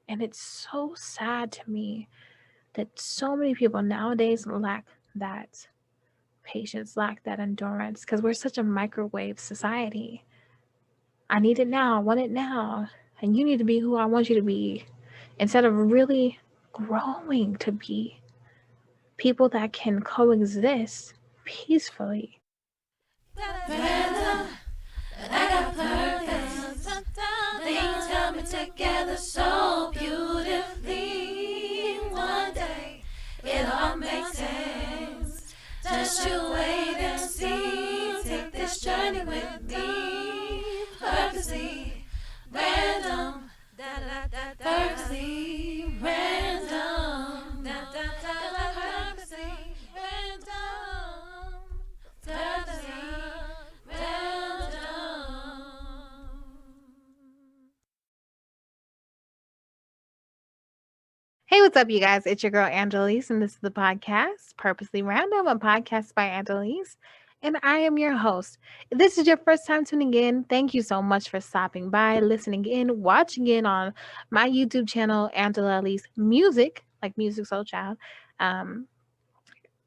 And it's so sad to me that so many people nowadays lack that patience, lack that endurance, because we're such a microwave society. I need it now, I want it now, and you need to be who I want you to be, instead of really growing to be people that can coexist peacefully. Random, but I got purpose. Things coming together so beautifully. One day it all makes sense. Just you wait and see. Take this journey with me. Purposely random. Purposely random. Purposely random. Purposely random. Hey, what's up, you guys? It's your girl Angelise, and this is the podcast Purposely Random, a podcast by Angelise, and I am your host. If this is your first time tuning in, thank you so much for stopping by, listening in, watching in on my YouTube channel, Angela Elise Music, like Music Soul Child, um,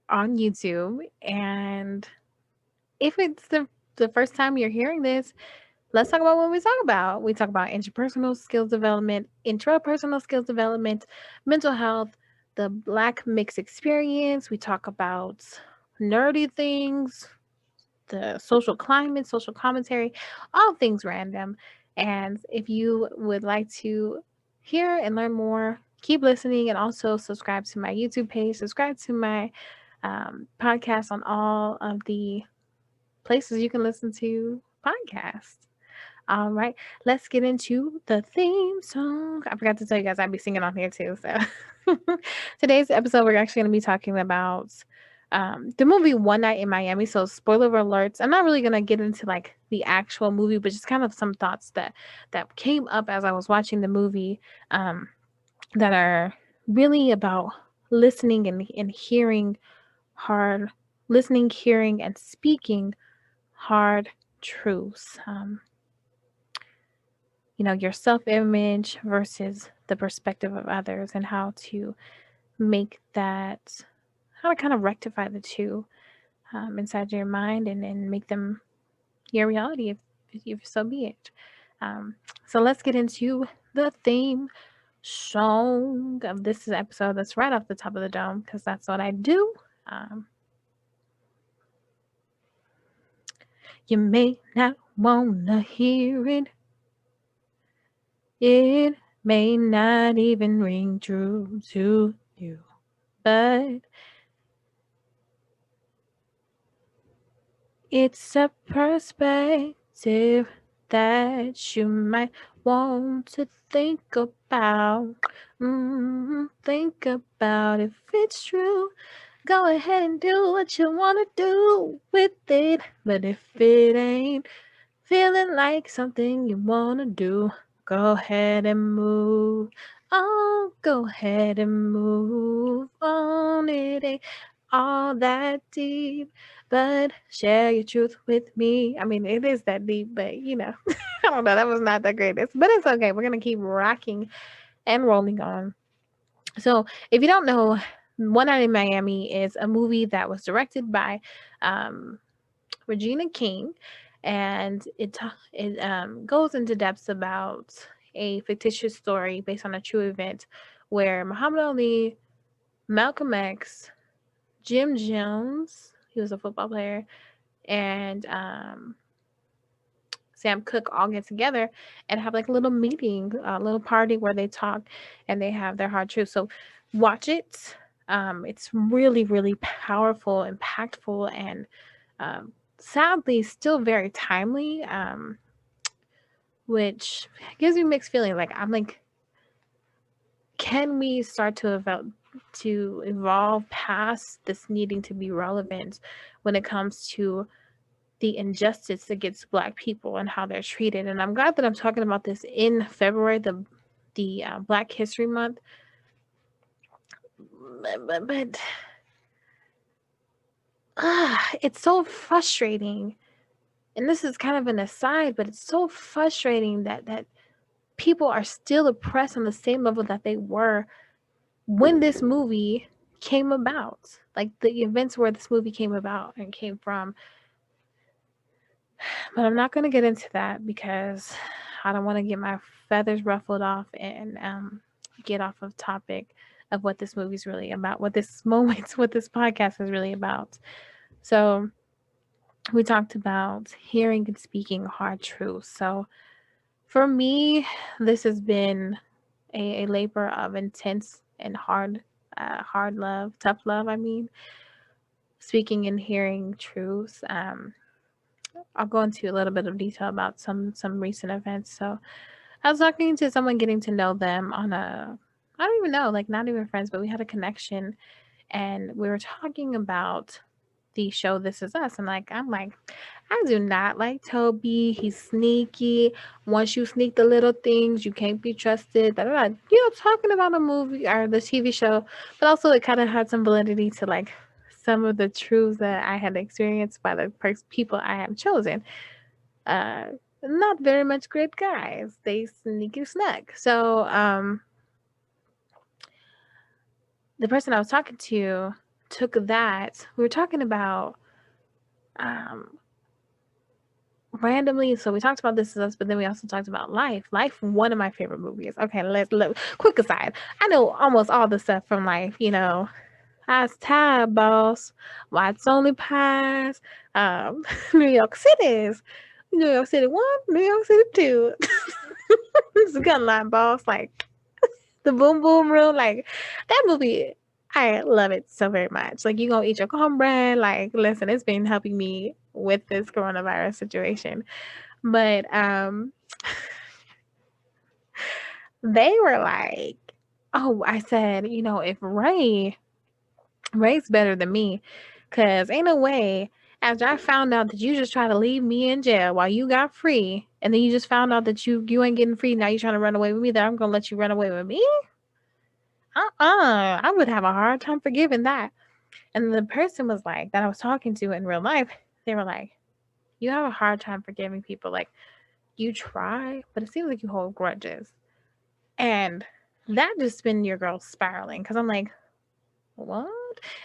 on YouTube. And if it's the first time you're hearing this, let's talk about what we talk about. We talk about interpersonal skills development, intrapersonal skills development, mental health, the Black mixed experience. We talk about nerdy things, the social climate, social commentary, all things random. And if you would like to hear and learn more, keep listening, and also subscribe to my YouTube page, subscribe to my podcast on all of the places you can listen to podcasts. All right, let's get into the theme song. I forgot to tell you guys I'd be singing on here too. So today's episode, we're actually going to be talking about the movie One Night in Miami. So spoiler alerts. I'm not really going to get into like the actual movie, but just kind of some thoughts that came up as I was watching the movie, that are really about listening and hearing hard, listening, hearing, and speaking hard truths. Your self image versus the perspective of others, and how to make that, how to kind of rectify the two inside your mind, and make them your reality if so be it. Um, so let's get into the theme song of this episode. That's right off the top of the dome, because that's what I do. Um, you may not want to hear it. It may not even ring true to you, but it's a perspective that you might want to think about. Think about if it's true. Go ahead and do what you want to do with it. But if it ain't feeling like something you want to do, go ahead and move. Oh, go ahead and move on. It ain't all that deep, but share your truth with me. I mean, it is that deep, but I don't know. That was not the greatest, but it's okay. We're going to keep rocking and rolling on. So, if you don't know, One Night in Miami is a movie that was directed by um, Regina King, and it goes into depths about a fictitious story based on a true event where Muhammad Ali, Malcolm X, Jim Jones, he was a football player, and Sam Cooke all get together and have like a little meeting, a little party where they talk and they have their hard truths. So watch it. It's really, really powerful, impactful, and um, sadly still very timely, which gives me mixed feelings. Like I'm like, can we start to evolve past this needing to be relevant when it comes to the injustice against Black people and how they're treated? And I'm glad that I'm talking about this in February, the Black History Month. But it's so frustrating. And this is kind of an aside, but it's so frustrating that people are still oppressed on the same level that they were when this movie came about. Like the events where this movie came about and came from. But I'm not going to get into that because I don't want to get my feathers ruffled off and get off of topic of what this movie's really about, what this moment, what this podcast is really about. So we talked about hearing and speaking hard truths. So for me, this has been a labor of intense and hard love, tough love. I mean, speaking and hearing truths. I'll go into a little bit of detail about some recent events. So I was talking to someone, getting to know them on I don't even know, like not even friends, but we had a connection, and we were talking about the show This Is Us. And I'm like, I do not like Toby. He's sneaky. Once you sneak the little things, you can't be trusted. Da, da, da. Talking about a movie or the TV show, but also it kind of had some validity to like some of the truths that I had experienced by the people I have chosen. Not very much great guys. They sneaky snuck. So the person I was talking to took that. We were talking about randomly. So we talked about This Is Us, but then we also talked about Life. Life, one of my favorite movies. Okay, let's look. Quick aside. I know almost all the stuff from Life. I's tired, boss. White's only pies. New York City's. New York City 1, New York City 2. It's a gun line, boss. Like, the Boom Boom Room. Like, that movie, I love it so very much. Like, you gonna eat your cornbread. Like, listen, it's been helping me with this coronavirus situation. But, they were like, oh, I said, if Ray's better than me, because ain't no way, after I found out that you just tried to leave me in jail while you got free, and then you just found out that you ain't getting free, now you trying to run away with me, that I'm going to let you run away with me? I would have a hard time forgiving that. And the person was like, that I was talking to in real life, they were like, you have a hard time forgiving people. Like, you try, but it seems like you hold grudges. And that just been your girl spiraling, because I'm like, what?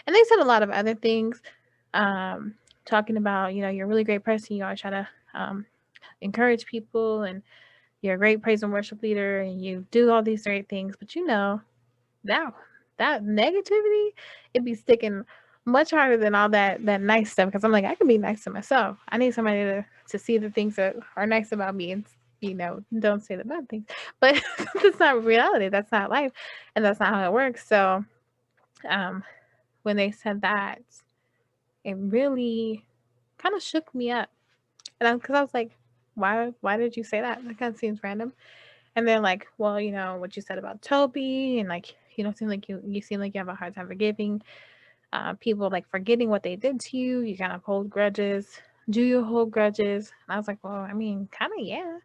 And they said a lot of other things, talking about, you're a really great person. You always try to encourage people, and you're a great praise and worship leader, and you do all these great things. But that negativity, it'd be sticking much harder than all that nice stuff. Because I'm like, I can be nice to myself. I need somebody to see the things that are nice about me, and don't say the bad things. But that's not reality. That's not life, and that's not how it works. So when they said that, it really kind of shook me up. And because I was like, why did you say that? That kind of seems random. And they're like, well, what you said about Toby, and like, seem like you seem like you have a hard time forgiving people, like forgetting what they did to you. You kind of hold grudges. Do you hold grudges? And I was like, well, I mean, kind of, yeah.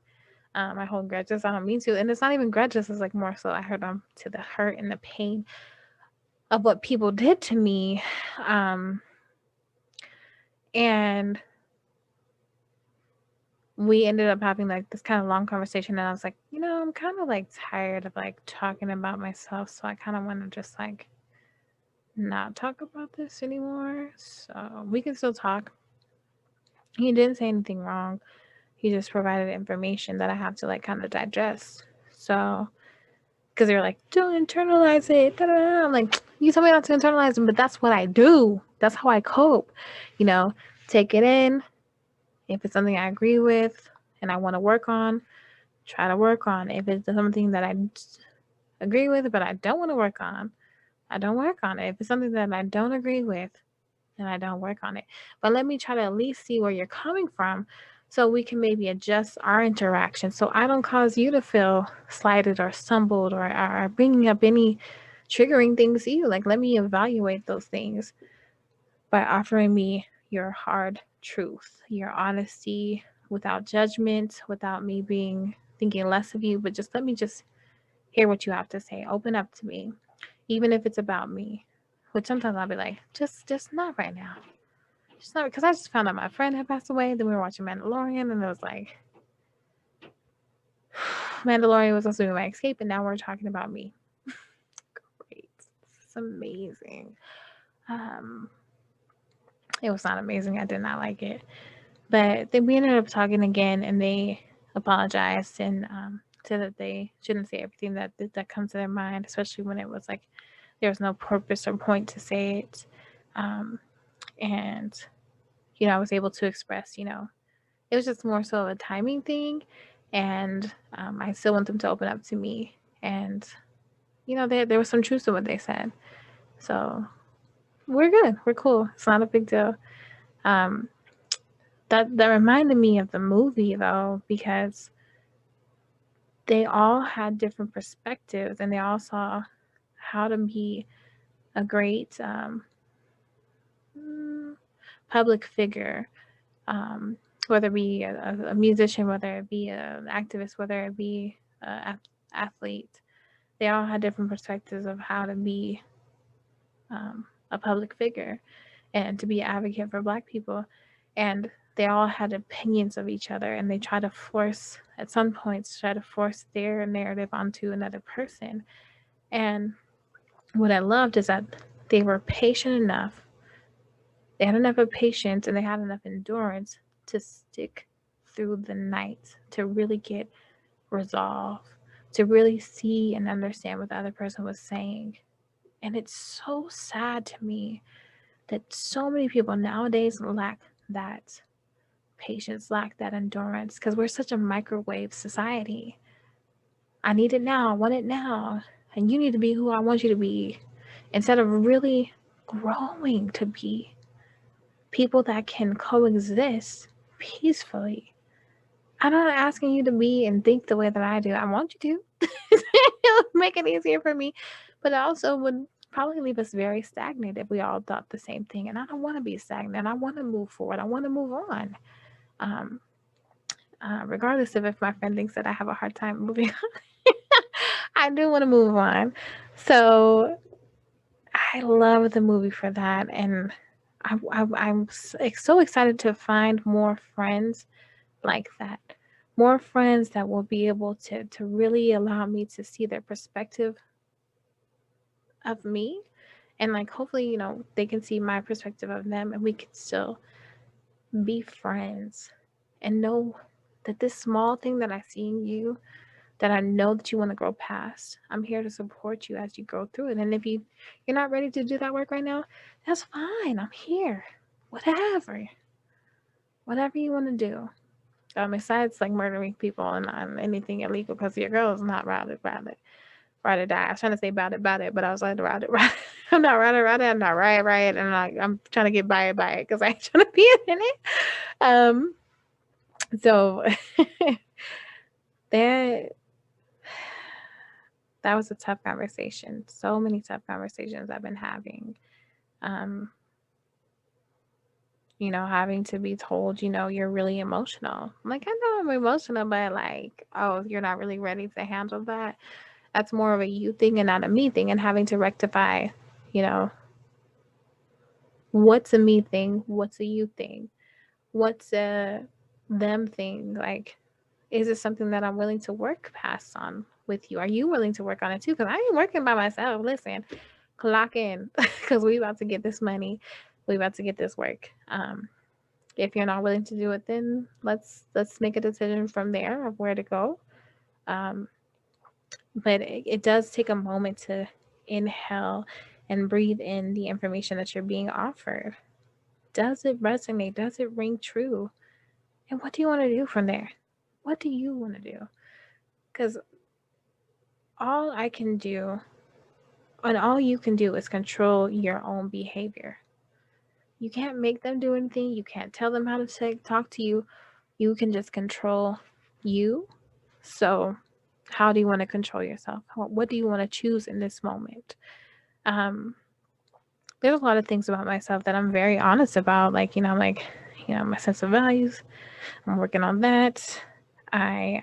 I hold grudges. I don't mean to. And it's not even grudges. It's like more so I hurt them to the hurt and the pain of what people did to me. And we ended up having like this kind of long conversation, and I was like, I'm kind of like tired of like talking about myself, so I kind of want to just like not talk about this anymore. So we can still talk. He didn't say anything wrong. He just provided information that I have to like kind of digest. So, because they were like, don't internalize it. Da-da-da. I'm like, you told me not to internalize it, but that's what I do. That's how I cope. Take it in. If it's something I agree with and I want to work on, try to work on. If it's something that I agree with but I don't want to work on, I don't work on it. If it's something that I don't agree with, then I don't work on it. But let me try to at least see where you're coming from, so we can maybe adjust our interaction, so I don't cause you to feel slighted or stumbled or bringing up any triggering things to you. Like, let me evaluate those things by offering me your hard truth, your honesty, without judgment, without me thinking less of you, but just let me just hear what you have to say. Open up to me, even if it's about me, which sometimes I'll be like, just not right now. Just not, because I just found out my friend had passed away. Then we were watching Mandalorian, and it was like, Mandalorian was supposed to be my escape, and now we're talking about me. Great. It's amazing. Um, it was not amazing. I did not like it. But then we ended up talking again, and they apologized and said that they shouldn't say everything that comes to their mind, especially when it was like there was no purpose or point to say it. Um, and I was able to express, it was just more so a timing thing, and I still want them to open up to me, and there was some truth to what they said, so we're good, we're cool. It's not a big deal. Um, that reminded me of the movie though, because they all had different perspectives, and they all saw how to be a great public figure, whether it be a musician, whether it be an activist, whether it be an athlete. They all had different perspectives of how to be a public figure and to be an advocate for Black people. And they all had opinions of each other, and they try to force, at some points, try to force their narrative onto another person. And what I loved is that they were patient enough, they had enough of patience, and they had enough endurance to stick through the night, to really get resolve, to really see and understand what the other person was saying. And it's so sad to me that so many people nowadays lack that patience, lack that endurance, because we're such a microwave society. I need it now, I want it now, and you need to be who I want you to be, instead of really growing to be people that can coexist peacefully. I'm not asking you to be and think the way that I do. I want you to. It'll make it easier for me, but it also would probably leave us very stagnant if we all thought the same thing. And I don't want to be stagnant. I want to move forward. I want to move on. Um, Regardless of if my friend thinks that I have a hard time moving on, I do want to move on. So I love the movie for that, and I'm so excited to find more friends like that. More friends that will be able to really allow me to see their perspective of me, and like hopefully they can see my perspective of them, and we can still be friends and know that this small thing that I see in you, that I know that you want to grow past, I'm here to support you as you go through it. And if you're not ready to do that work right now, that's fine. I'm here. Whatever you want to do. Besides like murdering people and anything illegal, because your girl is not ride or die. I was trying to say about it, but I was like ride it. I'm not ride it. I'm not riot, and I'm trying to get by it, because I ain't trying to be in it. So that was a tough conversation. So many tough conversations I've been having. Having to be told, you're really emotional. I'm like, I know I'm emotional, but like, oh, you're not really ready to handle that. That's more of a you thing and not a me thing, and having to rectify, what's a me thing, what's a you thing, what's a them thing. Like, is it something that I'm willing to work past on with you? Are you willing to work on it too? Because I ain't working by myself. Listen, clock in, because we about to get this money. We about to get this work. If you're not willing to do it, then let's make a decision from there of where to go. But it does take a moment to inhale and breathe in the information that you're being offered. Does it resonate? Does it ring true? And what do you want to do from there? What do you want to do? Because all I can do, and all you can do, is control your own behavior. You can't make them do anything. You can't tell them how to talk to you. You can just control you. So how do you want to control yourself? What do you want to choose in this moment? There's a lot of things about myself that I'm very honest about. Like, my sense of values. I'm working on that. I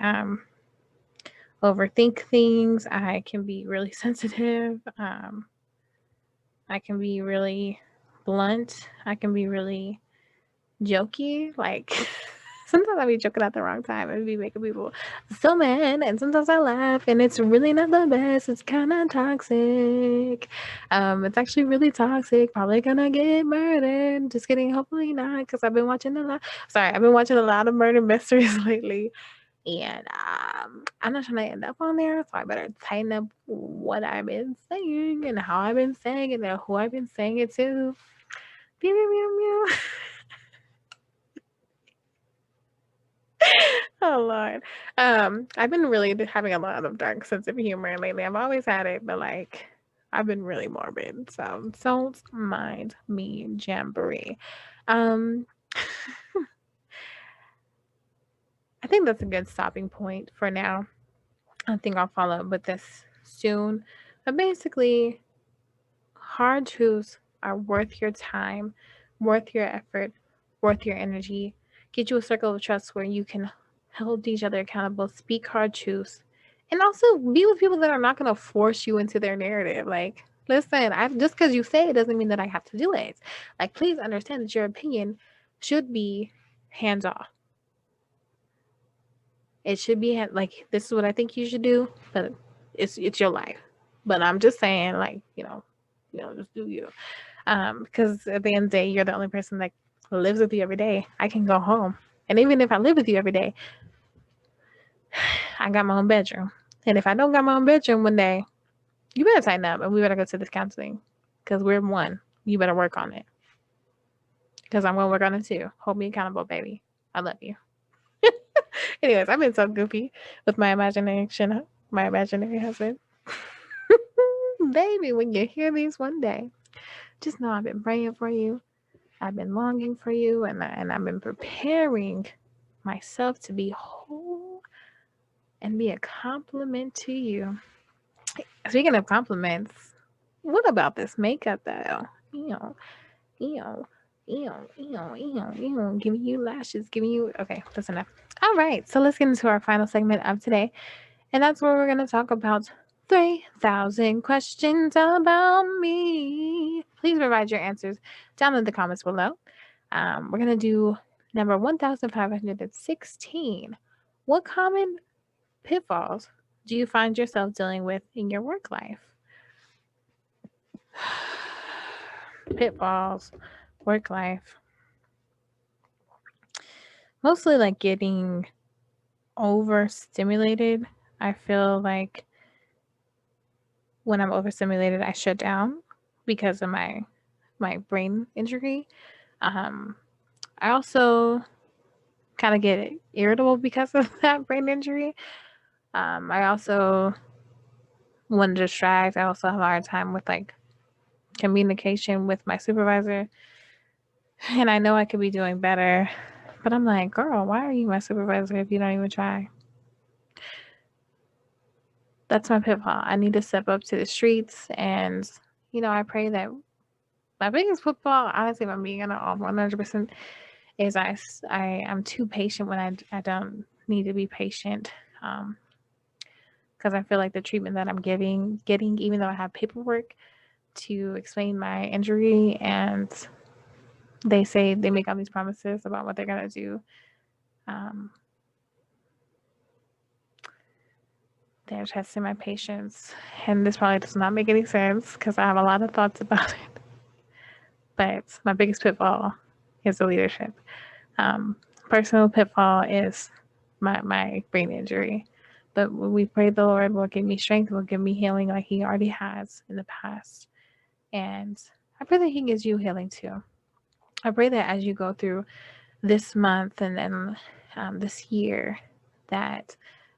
overthink things. I can be really sensitive. I can be really blunt. I can be really jokey. Like, Sometimes I be joking at the wrong time and be making people so mad, and sometimes I laugh, and it's really not the best. It's kind of toxic. It's actually really toxic. Probably gonna get murdered. Just kidding. Hopefully not, because I've been watching a lot. Sorry, I've been watching a lot of murder mysteries lately, and I'm not trying to end up on there, so I better tighten up what I've been saying and how I've been saying it and who I've been saying it to. Pew, pew, pew, pew. Oh Lord. I've been really having a lot of dark sense of humor lately. I've always had it, but like I've been really morbid. So don't mind me, Jamboree. Um I think that's a good stopping point for now. I think I'll follow up with this soon. But basically, hard truths are worth your time, worth your effort, worth your energy. Get you a circle of trust where you can hold each other accountable, speak hard truths, and also be with people that are not going to force you into their narrative. Like, listen, I just because you say it doesn't mean that I have to do it. Like, please understand that your opinion should be hands off. It should be like this is what I think you should do, but it's your life. But I'm just saying, like, just do you. Because at the end of the day, you're the only person that lives with you every day. I can go home, and even if I live with you every day, I got my own bedroom. And if I don't got my own bedroom one day, you better tighten up, and we better go to this counseling, because we're one. You better work on it, because I'm gonna work on it too. Hold me accountable, baby. I love you. Anyways, I've been so goofy with my imagination, my imaginary husband. Baby, when you hear these one day, just know I've been praying for you. I've been longing for you, and I've been preparing myself to be whole and be a compliment to you. Speaking of compliments, what about this makeup though? Ew, ew, giving you lashes, giving you. Okay, that's enough. All right, so let's get into our final segment of today, and that's where we're going to talk about 3,000 questions about me. Please provide your answers down in the comments below. We're going to do number 1,516. What common pitfalls do you find yourself dealing with in your work life? Pitfalls, work life. Mostly like getting overstimulated. I feel like when I'm overstimulated, I shut down because of my brain injury. I also kind of get irritable because of that brain injury. I also, when distracted, I also have a hard time with like communication with my supervisor. And I know I could be doing better, but I'm like, girl, why are you my supervisor if you don't even try? That's my pitfall. I need to step up to the streets, and I pray that my biggest pitfall, honestly, if I'm being 100%, is I'm too patient when I don't need to be patient. Because I feel like the treatment that I'm getting, even though I have paperwork to explain my injury, and they say they make all these promises about what they're gonna do. They're testing my patience, and this probably does not make any sense because I have a lot of thoughts about it. But my biggest pitfall is the leadership. Personal pitfall is my brain injury. But we pray the Lord will give me strength, will give me healing like He already has in the past. And I pray that He gives you healing too. I pray that as you go through this month and then this year, that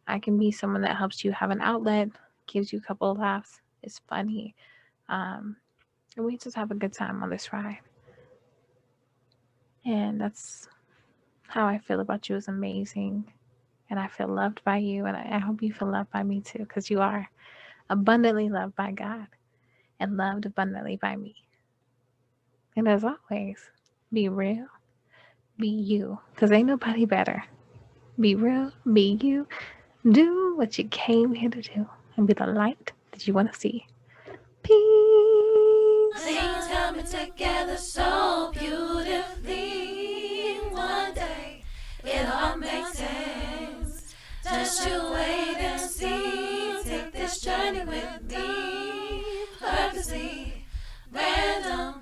I can be someone that helps you have an outlet, gives you a couple of laughs, is funny, and we just have a good time on this ride. And that's how I feel about you. Is amazing, and I feel loved by you, and I hope you feel loved by me too, because you are abundantly loved by God and loved abundantly by me. And as always, be real, be you, because ain't nobody better. Be real, be you, do what you came here to do, and be the light that you want to see. Peace. Things coming together so beautifully. One day it'll all Just you wait and see. Take this journey with me. Purposely random.